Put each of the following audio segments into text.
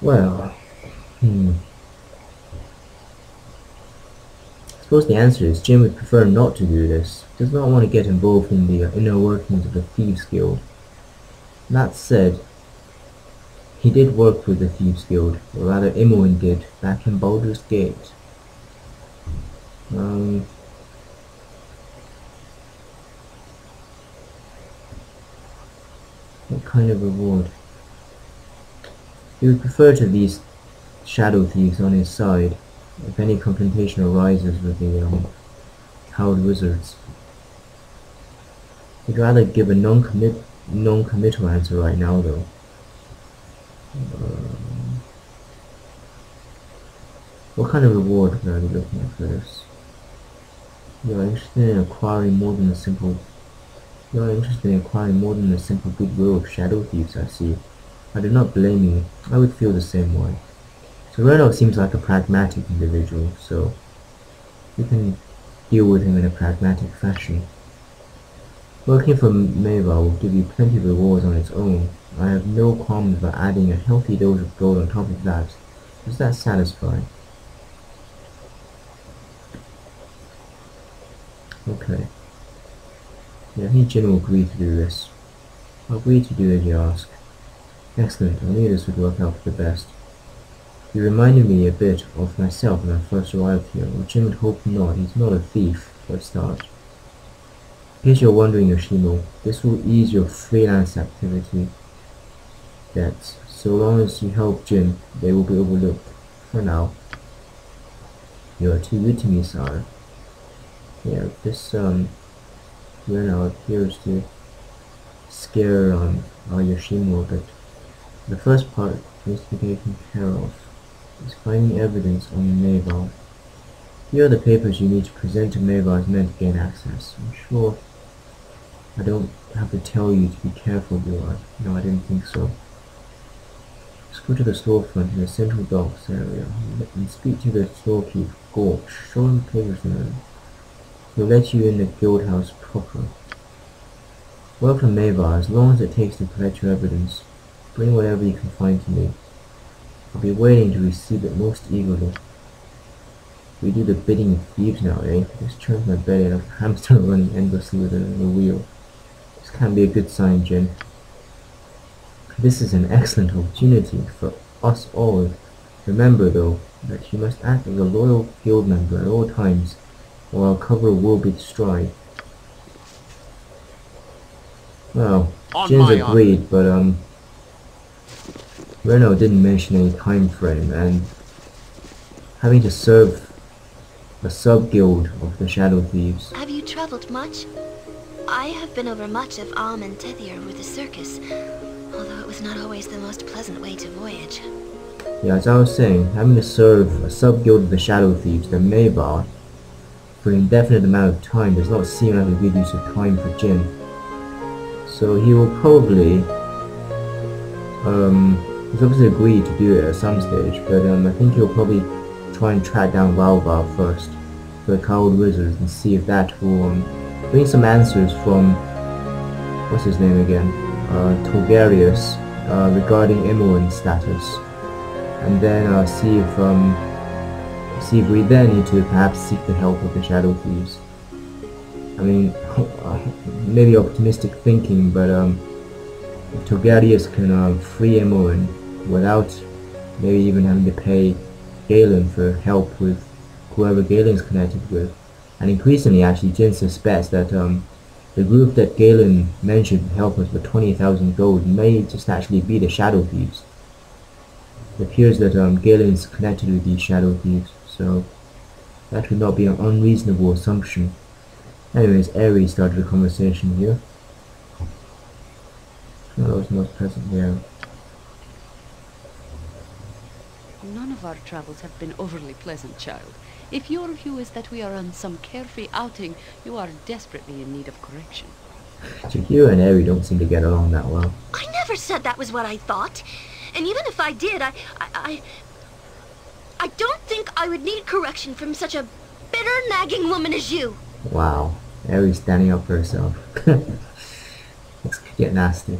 Well, I suppose the answer is Jim would prefer not to do this. He does not want to get involved in the inner workings of the Thieves Guild. That said, he did work with the Thieves Guild, or rather Imoen did, back in Baldur's Gate. What kind of reward? He would prefer to these shadow thieves on his side, if any confrontation arises with the coward wizards. He'd rather give a non-committal answer right now, though. What kind of reward would I be looking at for this? You are interested in acquiring more than a simple goodwill of shadow thieves, I see. I do not blame you. I would feel the same way. So Renault seems like a pragmatic individual, so we can deal with him in a pragmatic fashion. Working for Meva will give you plenty of rewards on its own. I have no qualms about adding a healthy dose of gold on top of that. Does that satisfy? Okay. Yeah, I think Jin will agree to do this. I'll agree to do as you ask. Excellent, I knew this would work out for the best. You reminded me a bit of myself when I first arrived here, or Jin would hope not. He's not a thief, for a start. In case you're wondering, Yoshimo, this will ease your freelance activity debts. So long as you help Jin, they will be overlooked. For now. You are too good to me, sire. Yeah, this Renault appears to scare Yoshimo a bit. The first part needs to be taken care of is finding evidence on Meival. Here are the papers you need to present to Meival as meant to gain access. I'm sure I don't have to tell you to be careful, do I? No, I didn't think so. Just go to the storefront in the central docks area and speak to the storekeeper, Gorge. Show him the papers in them. He'll let you in the guild house proper. Welcome, Meival, as long as it takes to collect your evidence. Bring whatever you can find to me. I'll be waiting to receive it most eagerly. We do the bidding of thieves now, eh? This turns my belly like a hamster running endlessly within a wheel. This can't be a good sign, Jin. This is an excellent opportunity for us all. Remember, though, that you must act as a loyal guild member at all times, or our cover will be destroyed. Well, Jin's agreed, but Renault didn't mention any time frame, and having to serve a sub-guild of the Shadow Thieves. Have you traveled much? I have been over much of Alm and Tethir with the circus, although it was not always the most pleasant way to voyage. Yeah, as I was saying, having to serve a sub-guild of the Shadow Thieves, the Meival, for an indefinite amount of time does not seem like a good use of time for Jin. So he will probably, he's obviously agreed to do it at some stage, but I think he'll probably try and track down Valvar first, the coward wizard, and see if that will bring some answers from, what's his name again, Togarius, regarding Imoen's status, and then see if we then need to perhaps seek the help of the Shadow Thieves. I mean, maybe optimistic thinking, but if Togarius can free Imoen without maybe even having to pay Galen for help with whoever Galen's connected with, and increasingly actually Jin suspects that the group that Galen mentioned to help us with 20,000 gold may just actually be the Shadow Thieves. It appears that Galen's connected with these Shadow Thieves, so that would not be an unreasonable assumption. Anyways, Aerie started a conversation here. That was most present here. None of our travels have been overly pleasant, child. If your view is that we are on some carefree outing, you are desperately in need of correction. Jaheira and Aerie don't seem to get along that well. I never said that was what I thought. And even if I did, I don't think I would need correction from such a bitter, nagging woman as you. Wow. Aerie's standing up for herself. Let's get nasty.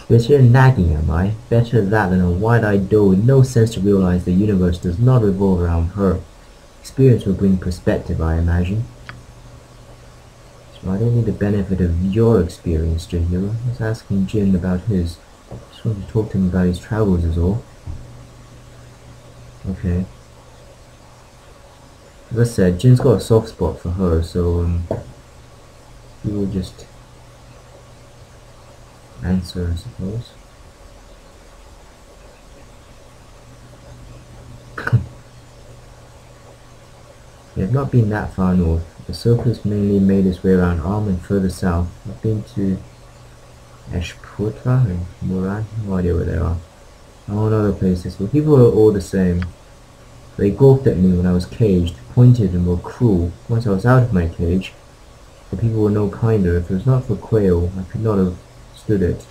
You're nagging, am I? Better that than a wide-eyed doe with no sense to realize the universe does not revolve around her. Experience will bring perspective, I imagine. So I don't need the benefit of your experience, Jaheira. I was asking Jin about his. Just wanted to talk to him about his travels is all. Okay. As I said, Jin's got a soft spot for her, so he will just answer, I suppose. We have not been that far north. The circus mainly made its way around Arm and further south. I've been to Eshputra and Muran, no idea where they are. All other places, but people are all the same. They gawked at me when I was caged, pointed and were cruel. Once I was out of my cage, the people were no kinder. If it was not for Quail, I could not have stood it.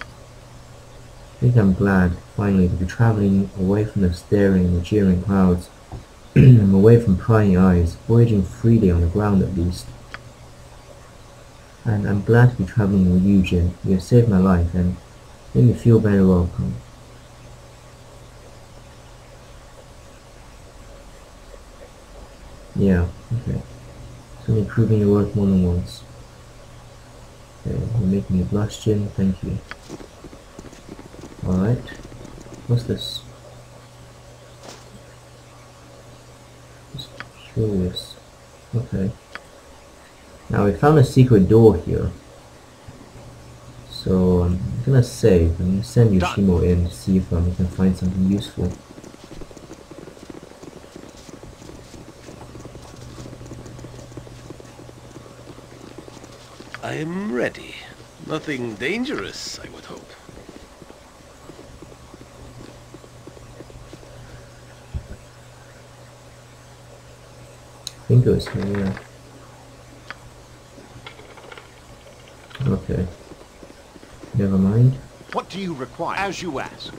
I think I'm glad, finally, to be travelling away from the staring and the jeering crowds. I'm away from prying eyes, voyaging freely on the ground at least. And I'm glad to be travelling with you, Jin. You have saved my life and made me feel very welcome. Yeah, okay. It's only proving your worth more than once. Okay, you're making me blush, Jin. Thank you. Alright. What's this? Just curious. Okay. Now we found a secret door here. So I'm gonna save. I'm gonna send Yoshimo in to see if we can find something useful. I am ready. Nothing dangerous, I would hope. I think it was here, yeah. Okay. Never mind. What do you require? As you ask.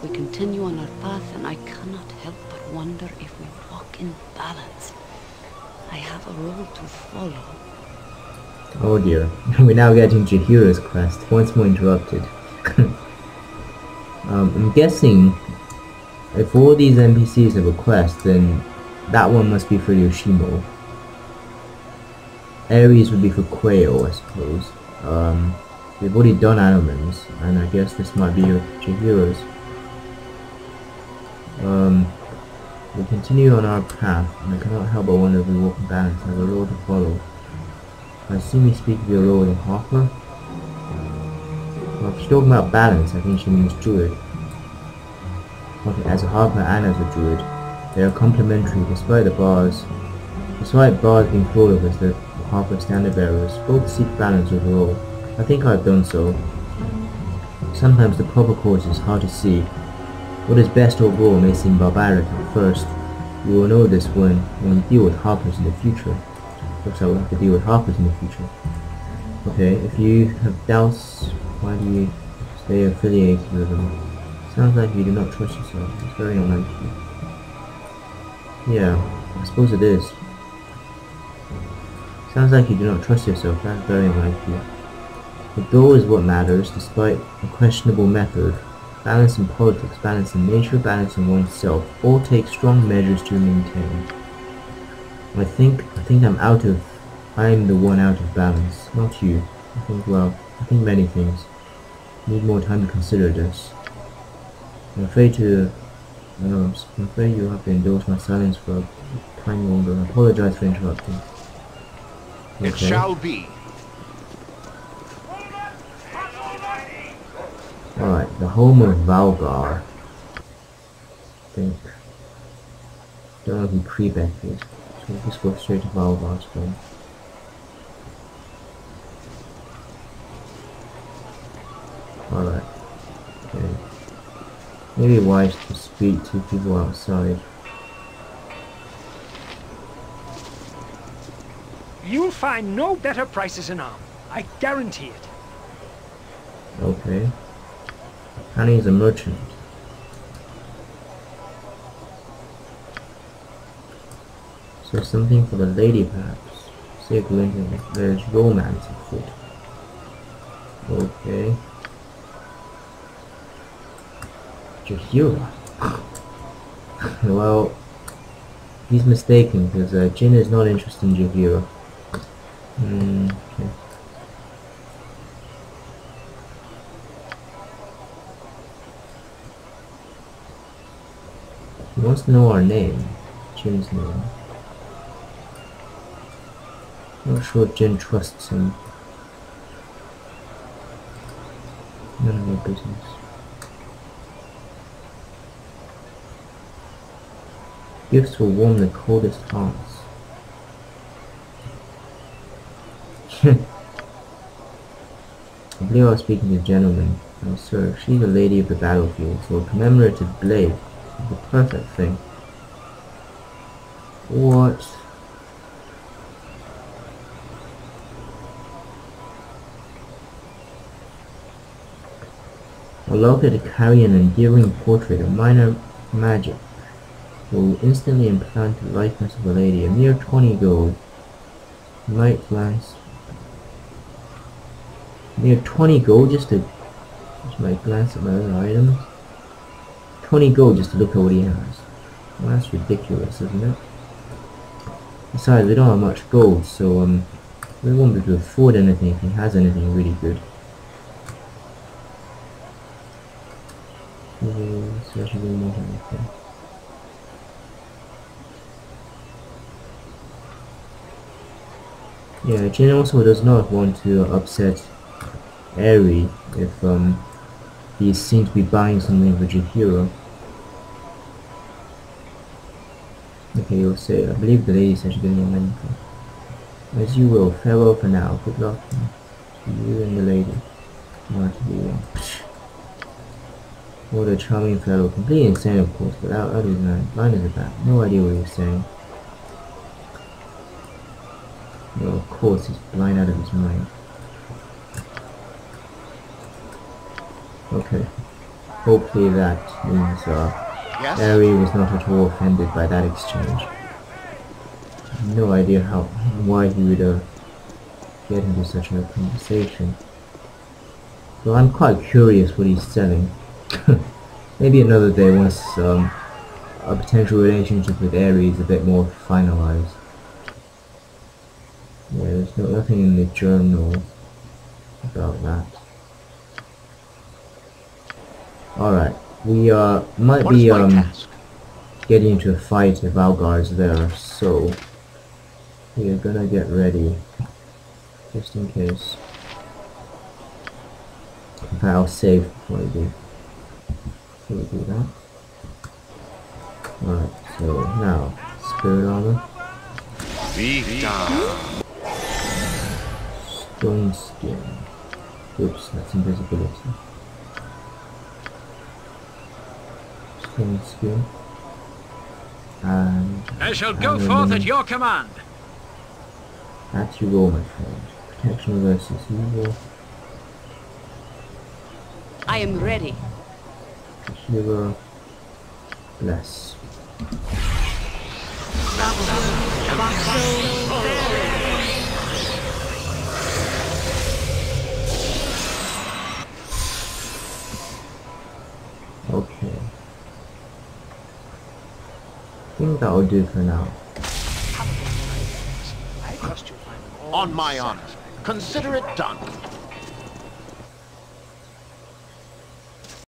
We continue on our path, and I cannot help but wonder if we walk in balance. I have a role to follow. Oh dear. We're now getting Jaheira's quest, once more interrupted. I'm guessing if all these NPCs have a quest, then that one must be for Yoshimo. Aries would be for Quail, I suppose. We've already done Animan's, and I guess this might be Jaheira's. We continue on our path, and I cannot help but wonder if we walk in balance, have a road to follow. I assume you speak of your role in Harper? Well, if she's talking about balance, I think she means druid. Okay, as a Harper and as a druid, they are complementary despite bars being thought of as the Harper standard bearers. Both seek balance overall. I think I've done so. Sometimes the proper course is hard to see. What is best overall may seem barbaric at first. You will know this when we deal with Harpers in the future. Looks like we'll have to deal with Harpers in the future. Okay, if you have doubts, why do you stay affiliated with them? Sounds like you do not trust yourself. It's very unlikely. Yeah, I suppose it is. Sounds like you do not trust yourself. That's very unlikely. The goal is what matters, despite a questionable method. Balance in politics, balance in nature, balance in oneself. All take strong measures to maintain. I think I'm the one out of balance, not you. I think many things. Need more time to consider this. I'm afraid you'll have to indulge my silence for a time longer. I apologize for interrupting. It shall be. Alright, the home of Valgar. I think. Don't know who Prebeck is. So we'll just go straight to Valgar's home. Alright. Okay. Maybe wise to speak to people outside. You'll find no better prices in Arm. I guarantee it. Okay. Annie is a merchant. So something for the lady perhaps. Save Lincoln. There's romance afoot. Okay. Jaheira. Well, he's mistaken because Jin is not interested in Jaheira. Okay. He wants to know our name. Jin's name. Not sure if Jin trusts him. None of your business. Gifts will warm the coldest hearts. I believe I was speaking to a gentleman. Oh, sir, she's a lady of the battlefield, so a commemorative blade is the perfect thing. What? Allow her to carry an endearing portrait of minor magic will instantly implant the likeness of a lady. A mere 20 gold. Might glance. Mere 20 gold just might glance at my other items. 20 gold just to look at what he has. Well, that's ridiculous, isn't it? Besides, we don't have much gold, so we won't be able to afford anything if he has anything really good. So I should do more than anything. Yeah, Jin also does not want to upset Aerie if he is seen to be buying something for Jaheira. Okay, you'll say, I believe the lady said she's getting a mentor. As you will, farewell for now. Good luck to you and the lady. Not to be one. What a charming fellow. Completely insane, of course, but out of his mind. Blind as a bat. No idea what he's saying. No, of course, he's blind out of his mind. Okay. Hopefully that means Yes? Aerie was not at all offended by that exchange. No idea why he would get into such a conversation. So I'm quite curious what he's selling. Maybe another day once a potential relationship with Aerie is a bit more finalized. Yeah, there's nothing in the journal about that. Alright, we might be getting into a fight if Valgar's there, so we are gonna get ready just in case. In fact, I'll save before I do. So we do that. Alright, so now spirit armor. Stone skin. Oops, that's invisibility. Stone skin. And I shall go forth at your command. At you roll, my friend. Protection versus evil. I am ready. Hero. Bless. Okay. I think that will do for now. On my honor. Consider it done.